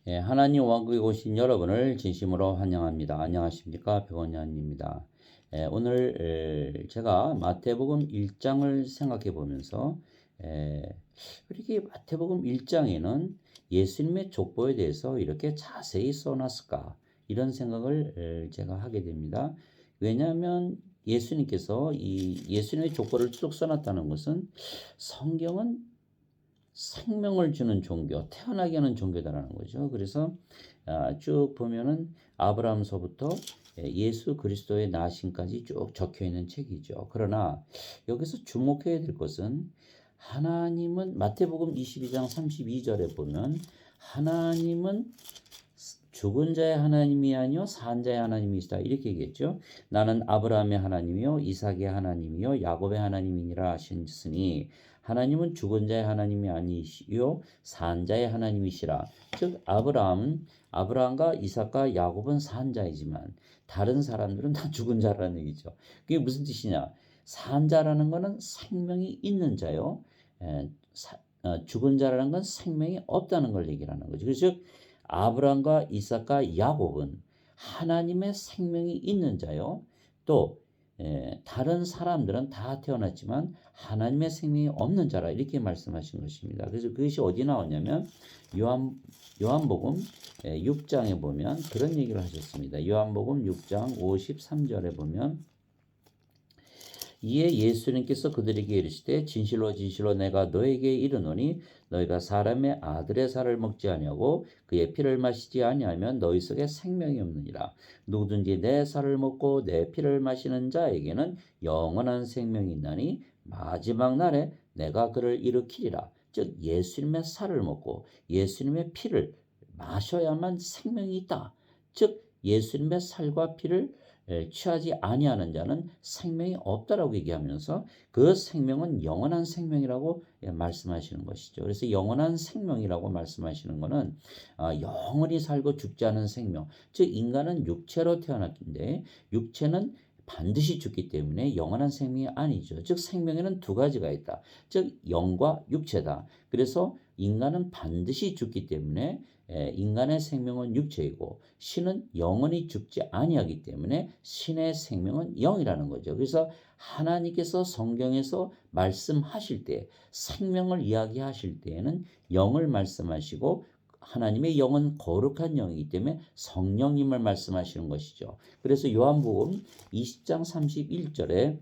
예, 하나님 왕국에 오신 여러분을 진심으로 환영합니다. 안녕하십니까? 백원현입니다. 오늘 제가 마태복음 1장을 생각해 보면서 이렇게 마태복음 1장에는 예수님의 족보에 대해서 이렇게 자세히 써놨을까? 이런 생각을 제가 하게 됩니다. 왜냐하면 예수님께서 이 예수님의 족보를 쭉 써놨다는 것은 성경은 생명을 주는 종교, 태어나게 하는 종교다라는 거죠. 그래서 쭉 보면은 아브라함서부터 예수 그리스도의 나심까지 쭉 적혀 있는 책이죠. 그러나 여기서 주목해야 될 것은 하나님은 마태복음 22장 32절에 보면 하나님은 죽은 자의 하나님이 아니요 산 자의 하나님이시다 이렇게 얘기했죠. 나는 아브라함의 하나님이요 이삭의 하나님이요 야곱의 하나님이니라 하셨으니 하나님은 죽은 자의 하나님이 아니시요 산 자의 하나님이시라. 즉 아브라함과 이삭과 야곱은 산 자이지만 다른 사람들은 다 죽은 자라는 얘기죠. 그게 무슨 뜻이냐? 산 자라는 것은 생명이 있는 자요. 죽은 자라는 건 생명이 없다는 걸 얘기하는 거죠. 그래서 아브라함과 이삭과 야곱은 하나님의 생명이 있는 자요. 또 다른 사람들은 다 태어났지만 하나님의 생명이 없는 자라 이렇게 말씀하신 것입니다. 그래서 그것이 어디 나오냐면 요한복음 6장에 보면 그런 얘기를 하셨습니다. 요한복음 6장 53절에 보면 이에 예수님께서 그들에게 이르시되 진실로 진실로 내가 너에게 이르노니 너희가 사람의 아들의 살을 먹지 아니하고 그의 피를 마시지 아니하면 너희 속에 생명이 없느니라. 누구든지 내 살을 먹고 내 피를 마시는 자에게는 영원한 생명이 있나니 마지막 날에 내가 그를 일으키리라. 즉 예수님의 살을 먹고 예수님의 피를 마셔야만 생명이 있다. 즉 예수님의 살과 피를 취하지 아니하는 자는 생명이 없다라고 얘기하면서 그 생명은 영원한 생명이라고 말씀하시는 것이죠. 그래서 영원한 생명이라고 말씀하시는 것은 영원히 살고 죽지 않은 생명, 즉 인간은 육체로 태어났는데 육체는 반드시 죽기 때문에 영원한 생명이 아니죠. 즉 생명에는 두 가지가 있다. 즉 영과 육체다. 그래서 인간은 반드시 죽기 때문에 인간의 생명은 육체이고 신은 영원히 죽지 아니하기 때문에 신의 생명은 영이라는 거죠. 그래서 하나님께서 성경에서 말씀하실 때 생명을 이야기하실 때에는 영을 말씀하시고 하나님의 영은 거룩한 영이기 때문에 성령님을 말씀하시는 것이죠. 그래서 요한복음 20장 31절에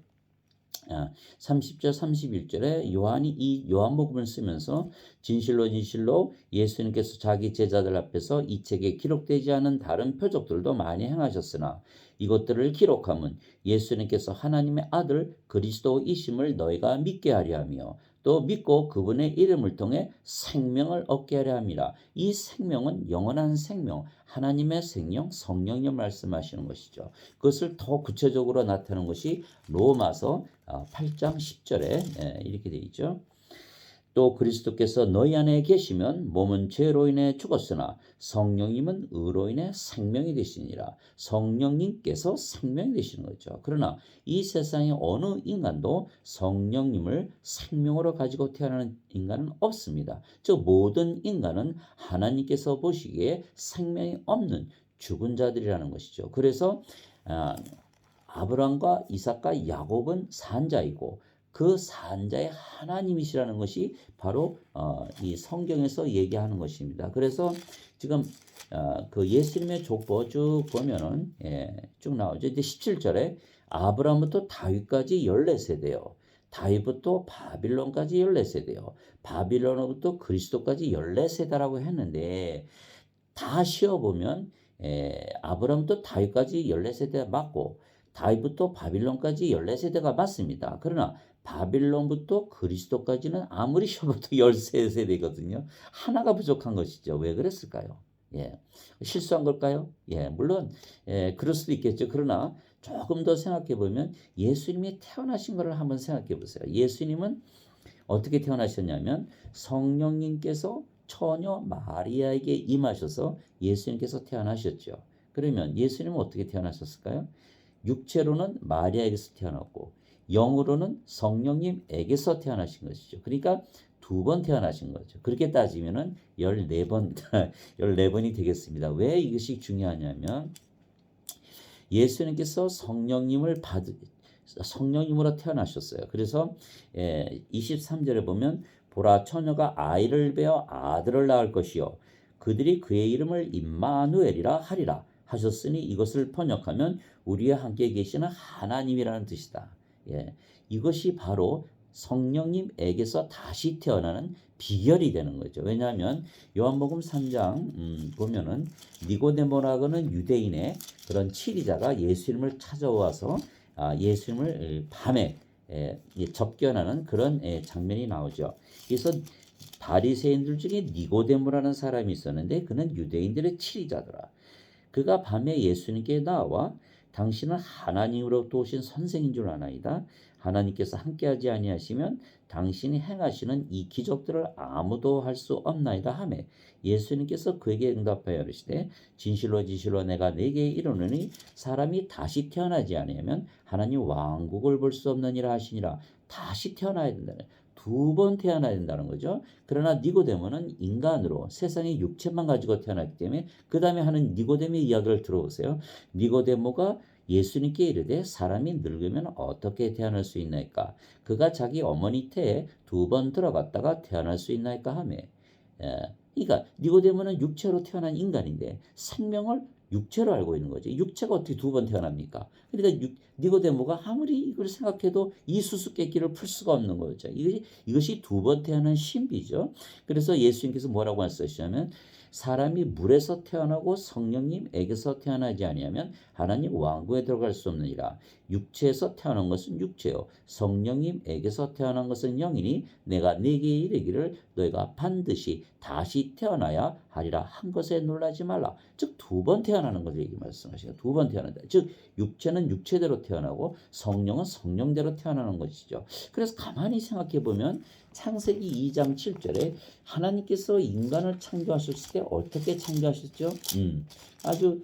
30절 31절에 요한이 이 요한복음을 쓰면서 진실로 진실로 예수님께서 자기 제자들 앞에서 이 책에 기록되지 않은 다른 표적들도 많이 행하셨으나 이것들을 기록함은 예수님께서 하나님의 아들 그리스도이심을 너희가 믿게 하려 하며 또 믿고 그분의 이름을 통해 생명을 얻게 하려 함이라. 이 생명은 영원한 생명, 하나님의 생명, 성령님 말씀하시는 것이죠. 그것을 더 구체적으로 나타내는 것이 로마서 8장 10절에 이렇게 되어 있죠. 또 그리스도께서 너희 안에 계시면 몸은 죄로 인해 죽었으나 성령님은 의로 인해 생명이 되시니라. 성령님께서 생명이 되시는 거죠. 그러나 이 세상의 어느 인간도 성령님을 생명으로 가지고 태어나는 인간은 없습니다. 즉 모든 인간은 하나님께서 보시기에 생명이 없는 죽은 자들이라는 것이죠. 그래서 아브라함과 이삭과 야곱은 산자이고 그 산자의 하나님이시라는 것이 바로 이 성경에서 얘기하는 것입니다. 그래서 지금 그 예수님의 족보 쭉 보면은 쭉 나오죠. 이제 17절에 아브라함부터 다윗까지 14세대요. 다윗부터 바빌론까지 14세대요. 바빌론으로부터 그리스도까지 14세대라고 했는데 다 쉬어보면 아브라함부터 다윗까지 14세대가 맞고 다윗부터 바빌론까지 14세대가 맞습니다. 그러나 바빌론부터 그리스도까지는 아무리 쉬어봐도 13세대거든요. 하나가 부족한 것이죠. 왜 그랬을까요? 실수한 걸까요? 물론 그럴 수도 있겠죠. 그러나 조금 더 생각해 보면 예수님이 태어나신 것을 한번 생각해 보세요. 예수님은 어떻게 태어나셨냐면 성령님께서 처녀 마리아에게 임하셔서 예수님께서 태어나셨죠. 그러면 예수님은 어떻게 태어나셨을까요? 육체로는 마리아에게서 태어났고 영으로는 성령님에게서 태어나신 것이죠. 그러니까 두 번 태어나신 거죠. 그렇게 따지면은 14번 14번이 되겠습니다. 왜 이것이 중요하냐면 예수님께서 성령님으로 태어나셨어요. 그래서 23절에 보면 보라 처녀가 아이를 베어 아들을 낳을 것이요 그들이 그의 이름을 임마누엘이라 하리라 하셨으니 이것을 번역하면 우리와 함께 계시는 하나님이라는 뜻이다. 이것이 바로 성령님에게서 다시 태어나는 비결이 되는 거죠. 왜냐하면 요한복음 3장 보면은 니고데모라고는 유대인의 그런 치리자가 예수님을 찾아와서 예수님을 밤에 접견하는 그런 장면이 나오죠. 그래서 바리새인들 중에 니고데모라는 사람이 있었는데 그는 유대인들의 치리자더라. 그가 밤에 예수님께 나와 당신은 하나님으로부터 오신 선생인 줄 아나이다. 하나님께서 함께하지 아니하시면 당신이 행하시는 이 기적들을 아무도 할 수 없나이다 하매 예수님께서 그에게 응답하여 이르시되 진실로 진실로 내가 네게 이르노니 사람이 다시 태어나지 아니하면 하나님 왕국을 볼 수 없느니라 하시니라. 다시 태어나야 된다는 두 번 태어나야 된다는 거죠. 그러나 니고데모는 인간으로 세상의 육체만 가지고 태어났기 때문에 그 다음에 하는 니고데모의 이야기를 들어보세요. 니고데모가 예수님께 이르되 사람이 늙으면 어떻게 태어날 수 있나이까? 그가 자기 어머니 태에 두 번 들어갔다가 태어날 수 있나이까 하며 그러니까 니고데모는 육체로 태어난 인간인데 생명을 육체로 알고 있는 거죠. 육체가 어떻게 두 번 태어납니까? 그러니까 니고데모가 아무리 이걸 생각해도 이 수수께끼를 풀 수가 없는 거죠. 이것이 두 번 태어난 신비죠. 그래서 예수님께서 뭐라고 하셨냐면 사람이 물에서 태어나고 성령님에게서 태어나지 아니하면 하나님 왕국에 들어갈 수 없느니라. 육체에서 태어난 것은 육체요 성령님에게서 태어난 것은 영이니 내가 네게 이르기를 너희가 반드시 다시 태어나야 하리라 한 것에 놀라지 말라. 즉 두 번 태어나는 것을 얘기 말씀하시죠. 두 번 태어난다. 즉 육체는 육체대로 태어나고 성령은 성령대로 태어나는 것이죠. 그래서 가만히 생각해 보면 창세기 2장 7절에 하나님께서 인간을 창조하셨을 때 어떻게 창조하셨죠? 아주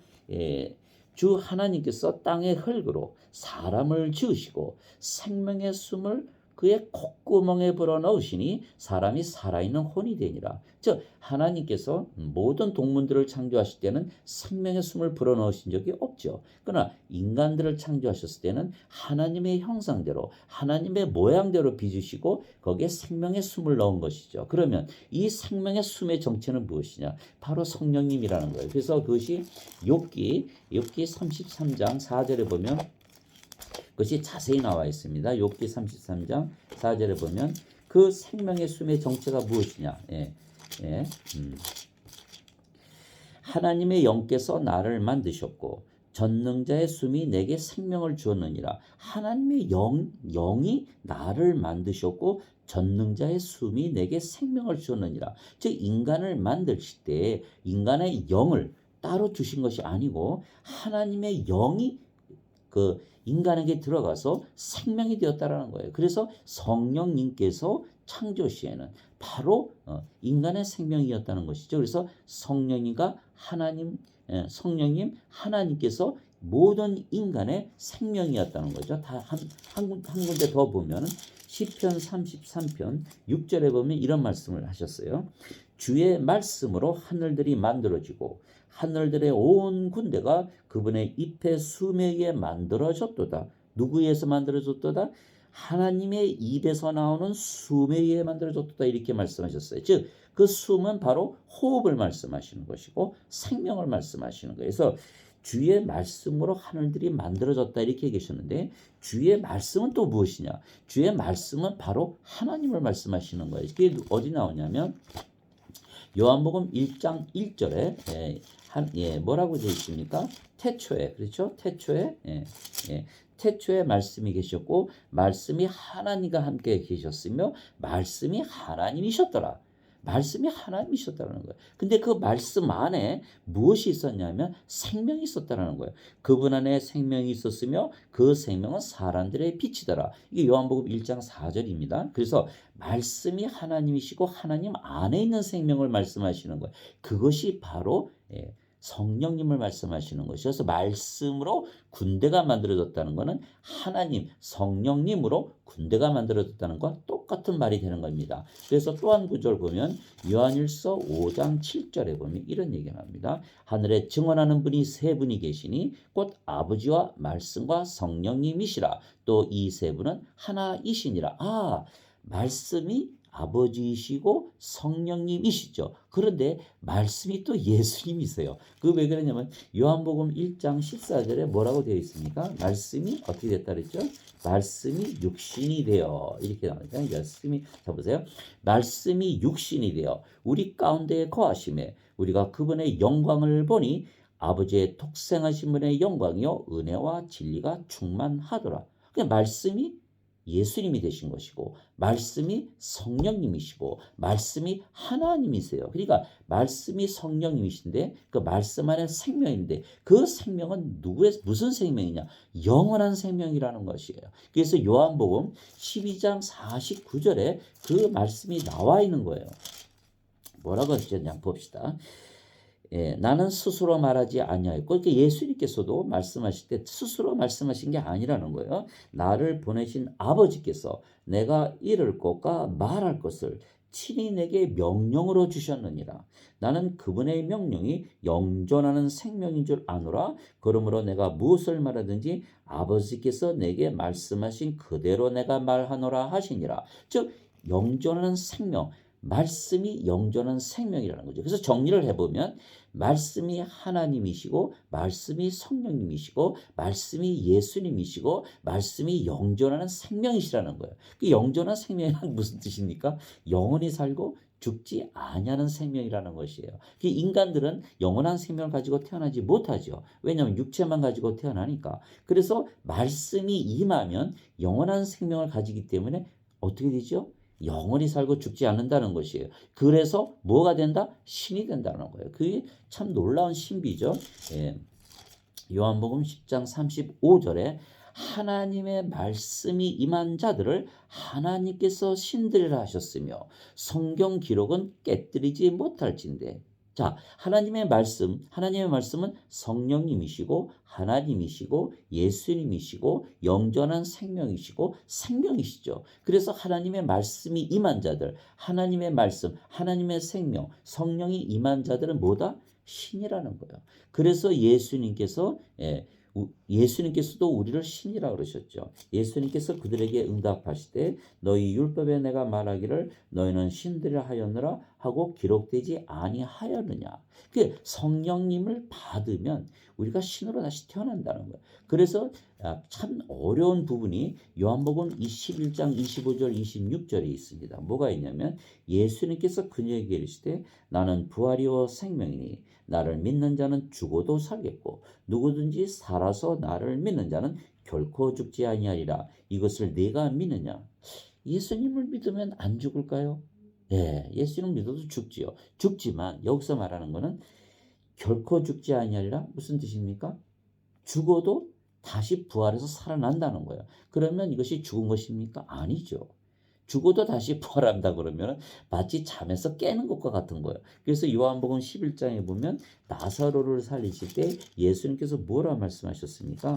주 하나님께서 땅의 흙으로 사람을 지으시고 생명의 숨을 그의 콧구멍에 불어넣으시니 사람이 살아있는 혼이 되니라. 즉 하나님께서 모든 동물들을 창조하실 때는 생명의 숨을 불어넣으신 적이 없죠. 그러나 인간들을 창조하셨을 때는 하나님의 형상대로 하나님의 모양대로 빚으시고 거기에 생명의 숨을 넣은 것이죠. 그러면 이 생명의 숨의 정체는 무엇이냐? 바로 성령님이라는 거예요. 그래서 그것이 욥기 33장 4절에 보면 그것이 자세히 나와 있습니다. 욥기 33장 4절에 보면 그 생명의 숨의 정체가 무엇이냐? 하나님의 영께서 나를 만드셨고 전능자의 숨이 내게 생명을 주었느니라. 하나님의 영이 나를 만드셨고 전능자의 숨이 내게 생명을 주었느니라. 즉 인간을 만드실 때 인간의 영을 따로 주신 것이 아니고 하나님의 영이 그 인간에게 들어가서 생명이 되었다라는 거예요. 그래서 성령님께서 창조 시에는 바로 인간의 생명이었다는 것이죠. 그래서 성령님 하나님께서 모든 인간의 생명이었다는 거죠. 다 한 군데 더 보면 시편 33편 6절에 보면 이런 말씀을 하셨어요. 주의 말씀으로 하늘들이 만들어지고 하늘들의 온 군대가 그분의 잎의 숨에 의해 만들어졌도다. 누구에 의해서 만들어졌도다? 하나님의 입에서 나오는 숨에 의해 만들어졌도다. 이렇게 말씀하셨어요. 즉 그 숨은 바로 호흡을 말씀하시는 것이고 생명을 말씀하시는 거예요. 그래서 주의 말씀으로 하늘들이 만들어졌다 이렇게 얘기하셨는데 주의 말씀은 또 무엇이냐? 주의 말씀은 바로 하나님을 말씀하시는 거예요. 이게 어디 나오냐면 요한복음 1장 1절에 뭐라고 되어 있습니까? 태초에 그렇죠? 태초에 말씀이 계셨고 말씀이 하나님과 함께 계셨으며 말씀이 하나님이셨더라. 말씀이 하나님이셨다는 거예요. 근데 그 말씀 안에 무엇이 있었냐면 생명이 있었다는 거예요. 그분 안에 생명이 있었으며 그 생명은 사람들의 빛이더라. 이게 요한복음 1장 4절입니다. 그래서 말씀이 하나님이시고 하나님 안에 있는 생명을 말씀하시는 거예요. 그것이 바로 성령님을 말씀하시는 것이어서 말씀으로 군대가 만들어졌다는 것은 하나님, 성령님으로 군대가 만들어졌다는 것과 똑같은 말이 되는 겁니다. 그래서 또 한 구절 보면 요한일서 5장 7절에 보면 이런 얘기가 나옵니다. 하늘에 증언하는 분이 세 분이 계시니 곧 아버지와 말씀과 성령님이시라. 또 이 세 분은 하나이시니라. 말씀이 아버지이시고 성령님이시죠. 그런데 말씀이 또 예수님이세요. 그 왜 그러냐면 요한복음 1장 14절에 뭐라고 되어 있습니까? 말씀이 어떻게 됐다 그랬죠? 말씀이 육신이 되어 이렇게 나옵니다. 말씀이 자 보세요. 말씀이 육신이 되어 우리 가운데에 거하심에 우리가 그분의 영광을 보니 아버지의 독생하신 분의 영광이요 은혜와 진리가 충만하더라. 그냥 말씀이 예수님이 되신 것이고 말씀이 성령님이시고 말씀이 하나님이세요. 그러니까 말씀이 성령님이신데 그 말씀 안에 생명인데 그 생명은 무슨 생명이냐? 영원한 생명이라는 것이에요. 그래서 요한복음 12장 49절에 그 말씀이 나와 있는 거예요. 뭐라고 하셨냐 봅시다. 나는 스스로 말하지 아니하였고 그러니까 예수님께서도 말씀하실 때 스스로 말씀하신 게 아니라는 거예요. 나를 보내신 아버지께서 내가 이를 것과 말할 것을 친히 내게 명령으로 주셨느니라. 나는 그분의 명령이 영존하는 생명인 줄 아노라. 그러므로 내가 무엇을 말하든지 아버지께서 내게 말씀하신 그대로 내가 말하노라 하시니라. 즉 영존하는 생명, 말씀이 영존한 생명이라는 거죠. 그래서 정리를 해보면 말씀이 하나님이시고 말씀이 성령님이시고 말씀이 예수님이시고 말씀이 영존하는 생명이시라는 거예요. 그 영존한 생명이란 무슨 뜻입니까? 영원히 살고 죽지 아니하는 생명이라는 것이에요. 그 인간들은 영원한 생명을 가지고 태어나지 못하죠. 왜냐하면 육체만 가지고 태어나니까. 그래서 말씀이 임하면 영원한 생명을 가지기 때문에 어떻게 되죠? 영원히 살고 죽지 않는다는 것이에요. 그래서 뭐가 된다? 신이 된다는 거예요. 그게 참 놀라운 신비죠. 요한복음 10장 35절에 하나님의 말씀이 임한 자들을 하나님께서 신들이라 하셨으며 성경 기록은 깨뜨리지 못할진대. 자, 하나님의 말씀은 성령님이시고 하나님이시고 예수님이시고 영존한 생명이시고 생명이시죠. 그래서 하나님의 말씀이 임한 자들, 하나님의 말씀, 하나님의 생명, 성령이 임한 자들은 뭐다? 신이라는 거예요. 그래서 예수님께서도 우리를 신이라고 그러셨죠. 예수님께서 그들에게 응답하실 때 너희 율법에 내가 말하기를 너희는 신들이라 하였느라 하고 기록되지 아니하였느냐. 그 성령님을 받으면 우리가 신으로 다시 태어난다는 거예요. 그래서 참 어려운 부분이 요한복음 21장 25절 26절에 있습니다. 뭐가 있냐면 예수님께서 그녀에게 이르시되 나는 부활이요 생명이니 나를 믿는 자는 죽어도 살겠고 누구든지 살아서 나를 믿는 자는 결코 죽지 아니하리라. 이것을 네가 믿느냐? 예수님을 믿으면 안 죽을까요? 네, 예수님을 믿어도 죽지요. 죽지만 여기서 말하는 것은 결코 죽지 아니하리라. 무슨 뜻입니까? 죽어도 다시 부활해서 살아난다는 거예요. 그러면 이것이 죽은 것입니까? 아니죠. 죽어도 다시 부활한다 그러면 마치 잠에서 깨는 것과 같은 거예요. 그래서 요한복음 11장에 보면 나사로를 살리실 때 예수님께서 뭐라 말씀하셨습니까?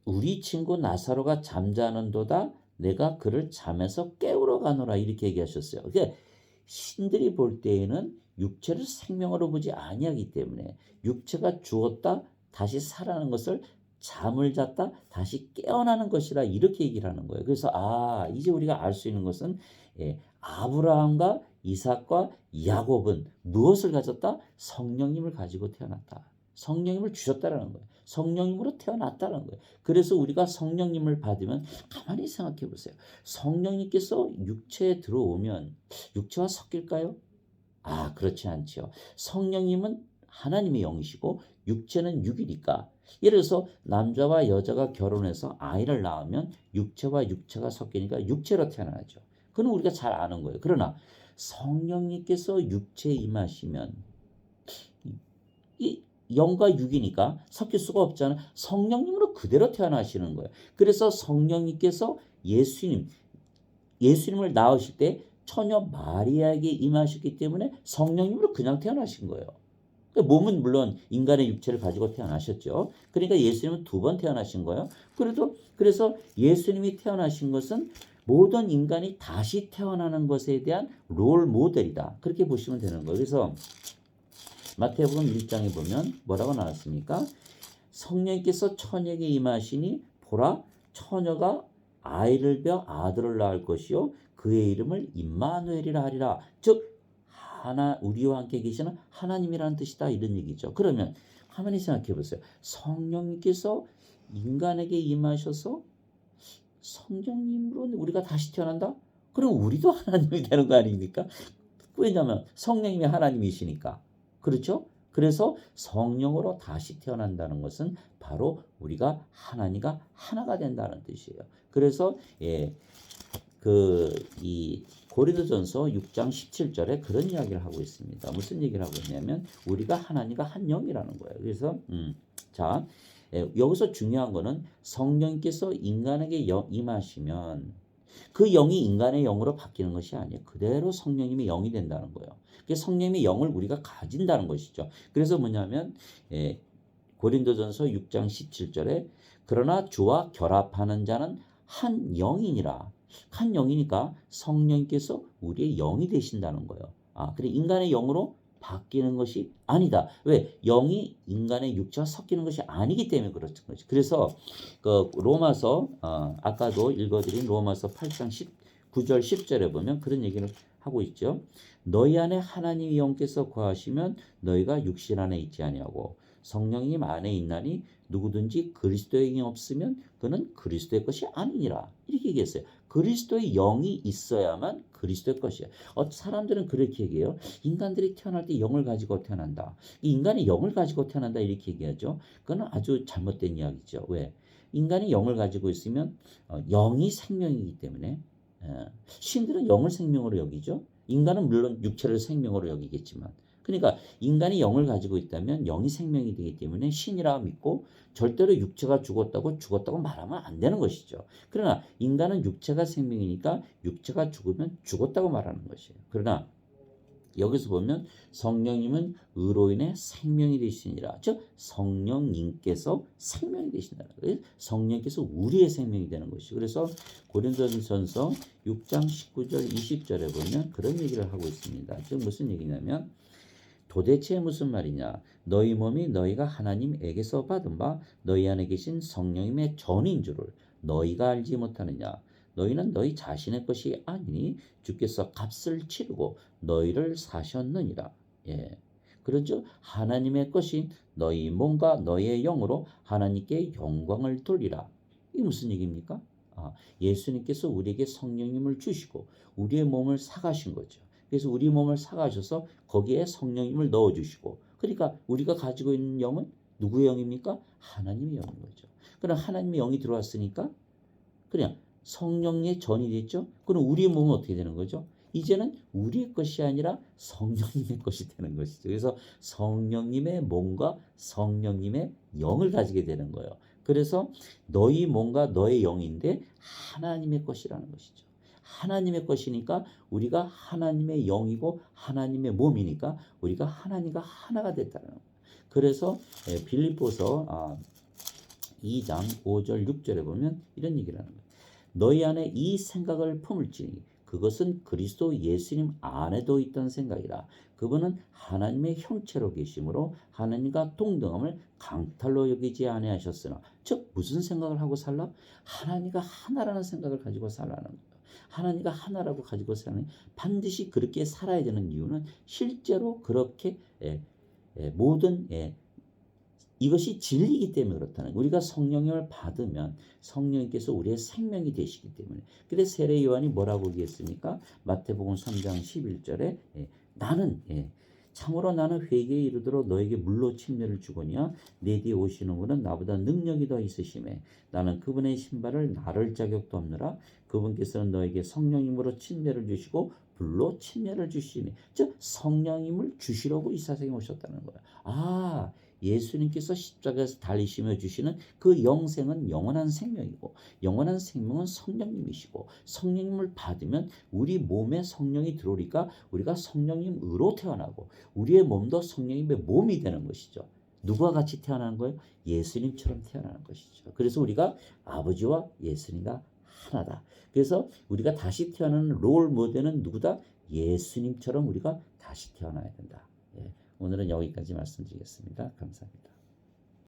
우리 친구 나사로가 잠자는도다 내가 그를 잠에서 깨우러 가노라 이렇게 얘기하셨어요. 그러니까 신들이 볼 때에는 육체를 생명으로 보지 아니하기 때문에 육체가 죽었다 다시 살아나는 것을 잠을 잤다 다시 깨어나는 것이라 이렇게 얘기를 하는 거예요. 그래서 이제 우리가 알 수 있는 것은 아브라함과 이삭과 야곱은 무엇을 가졌다? 성령님을 가지고 태어났다. 성령님을 주셨다라는 거예요. 성령님으로 태어났다는 거예요. 그래서 우리가 성령님을 받으면 가만히 생각해 보세요. 성령님께서 육체에 들어오면 육체와 섞일까요? 그렇지 않죠. 성령님은 하나님의 영이시고 육체는 육이니까 예를 들어서 남자와 여자가 결혼해서 아이를 낳으면 육체와 육체가 섞이니까 육체로 태어나죠. 그건 우리가 잘 아는 거예요. 그러나 성령님께서 육체에 임하시면 이 영과 육이니까 섞일 수가 없잖아요. 성령님으로 그대로 태어나시는 거예요. 그래서 성령님께서 예수님을 낳으실 때 처녀 마리아에게 임하셨기 때문에 성령님으로 그냥 태어나신 거예요. 그러니까 몸은 물론 인간의 육체를 가지고 태어나셨죠. 그러니까 예수님은 두 번 태어나신 거예요. 그래서 예수님이 태어나신 것은 모든 인간이 다시 태어나는 것에 대한 롤 모델이다. 그렇게 보시면 되는 거예요. 그래서 마태복음 1장에 보면 뭐라고 나왔습니까? 성령께서 처녀에게 임하시니 보라 처녀가 아이를 벼 아들을 낳을 것이요 그의 이름을 임마누엘이라 하리라. 즉 우리와 함께 계시는 하나님이라는 뜻이다 이런 얘기죠. 그러면 가만히 생각해 보세요. 성령님께서 인간에게 임하셔서 성령님으로 우리가 다시 태어난다? 그럼 우리도 하나님이 되는 거 아닙니까? 왜냐하면 성령님이 하나님이시니까. 그렇죠? 그래서 성령으로 다시 태어난다는 것은 바로 우리가 하나님과 하나가 된다는 뜻이에요. 그래서 이 고린도전서 6장 17절에 그런 이야기를 하고 있습니다. 무슨 얘기를 하고 있냐면 우리가 하나님과 한 영이라는 거예요. 그래서 자 여기서 중요한 거는 성령께서 인간에게 임하시면 그 영이 인간의 영으로 바뀌는 것이 아니에요. 그대로 성령님의 영이 된다는 거예요. 성령님의 영을 우리가 가진다는 것이죠. 그래서 뭐냐면 고린도전서 6장 17절에 그러나 주와 결합하는 자는 한 영이니라. 한 영이니까 성령께서 우리의 영이 되신다는 거예요. 그래 인간의 영으로 바뀌는 것이 아니다. 왜? 영이 인간의 육체와 섞이는 것이 아니기 때문에 그렇은 거죠. 그래서 그 로마서 아까도 읽어드린 로마서 8장 9절 10절에 보면 그런 얘기를 하고 있죠. 너희 안에 하나님의 영께서 거하시면 너희가 육신 안에 있지 아니하고 성령님 안에 있나니 누구든지 그리스도의 영이 없으면 그는 그리스도의 것이 아니니라. 이렇게 얘기했어요. 그리스도의 영이 있어야만 그리스도의 것이에요. 사람들은 그렇게 얘기해요. 인간들이 태어날 때 영을 가지고 태어난다. 인간이 영을 가지고 태어난다 이렇게 얘기하죠. 그건 아주 잘못된 이야기죠. 왜? 인간이 영을 가지고 있으면 영이 생명이기 때문에 신들은 영을 생명으로 여기죠. 인간은 물론 육체를 생명으로 여기겠지만 그러니까 인간이 영을 가지고 있다면 영이 생명이 되기 때문에 신이라 믿고 절대로 육체가 죽었다고 말하면 안 되는 것이죠. 그러나 인간은 육체가 생명이니까 육체가 죽으면 죽었다고 말하는 것이에요. 그러나 여기서 보면 성령님은 의로 인해 생명이 되시니라. 즉 성령님께서 생명이 되신다. 성령께서 우리의 생명이 되는 것이죠. 그래서 고린도전서 6장 19절 20절에 보면 그런 얘기를 하고 있습니다. 즉 무슨 얘기냐면 도대체 무슨 말이냐? 너희 몸이 너희가 하나님에게서 받은 바 너희 안에 계신 성령님의 전인 줄을 너희가 알지 못하느냐? 너희는 너희 자신의 것이 아니니 주께서 값을 치르고 너희를 사셨느니라. 그렇죠? 하나님의 것인 너희 몸과 너희의 영으로 하나님께 영광을 돌리라. 이게 무슨 얘기입니까? 예수님께서 우리에게 성령님을 주시고 우리의 몸을 사가신 거죠. 그래서 우리 몸을 사가셔서 거기에 성령님을 넣어주시고 그러니까 우리가 가지고 있는 영은 누구의 영입니까? 하나님의 영인 거죠. 그럼 하나님의 영이 들어왔으니까 그냥 성령의 전이 됐죠. 그럼 우리의 몸은 어떻게 되는 거죠? 이제는 우리의 것이 아니라 성령님의 것이 되는 것이죠. 그래서 성령님의 몸과 성령님의 영을 가지게 되는 거예요. 그래서 너희 몸과 너의 영인데 하나님의 것이라는 것이죠. 하나님의 것이니까 우리가 하나님의 영이고 하나님의 몸이니까 우리가 하나님과 하나가 됐다는 거예요. 그래서 빌립보서 2장 5절 6절에 보면 이런 얘기를 하는 거예요. 너희 안에 이 생각을 품을지니 그것은 그리스도 예수님 안에도 있던 생각이라. 그분은 하나님의 형체로 계심으로 하나님과 동등함을 강탈로 여기지 아니하셨으나 즉 무슨 생각을 하고 살라? 하나님과 하나라는 생각을 가지고 살라는 거예요. 하나님과 하나라고 가지고 살아는 반드시 그렇게 살아야 되는 이유는 실제로 그렇게 모든 이것이 진리이기 때문에 그렇다는 거예요. 우리가 성령을 받으면 성령님께서 우리의 생명이 되시기 때문에. 그래서 세례 요한이 뭐라고 얘기했습니까? 마태복음 3장 11절에 참으로 나는 회개에 이르도록 너에게 물로 침례를 주거니와 내 뒤에 오시는 분은 나보다 능력이 더 있으심에 나는 그분의 신발을 나를 자격도 없느라. 그분께서는 너에게 성령님으로 침례를 주시고 불로 침례를 주시니 즉 성령님을 주시려고 이 세상에 오셨다는 거예요. 예수님께서 십자가에서 달리시며 주시는 그 영생은 영원한 생명이고 영원한 생명은 성령님이시고 성령님을 받으면 우리 몸에 성령이 들어오니까 우리가 성령님으로 태어나고 우리의 몸도 성령님의 몸이 되는 것이죠. 누구와 같이 태어나는 거예요? 예수님처럼 태어나는 것이죠. 그래서 우리가 아버지와 예수님과 하나다. 그래서 우리가 다시 태어나는 롤 모델은 누구다? 예수님처럼 우리가 다시 태어나야 된다. 예, 오늘은 여기까지 말씀드리겠습니다. 감사합니다.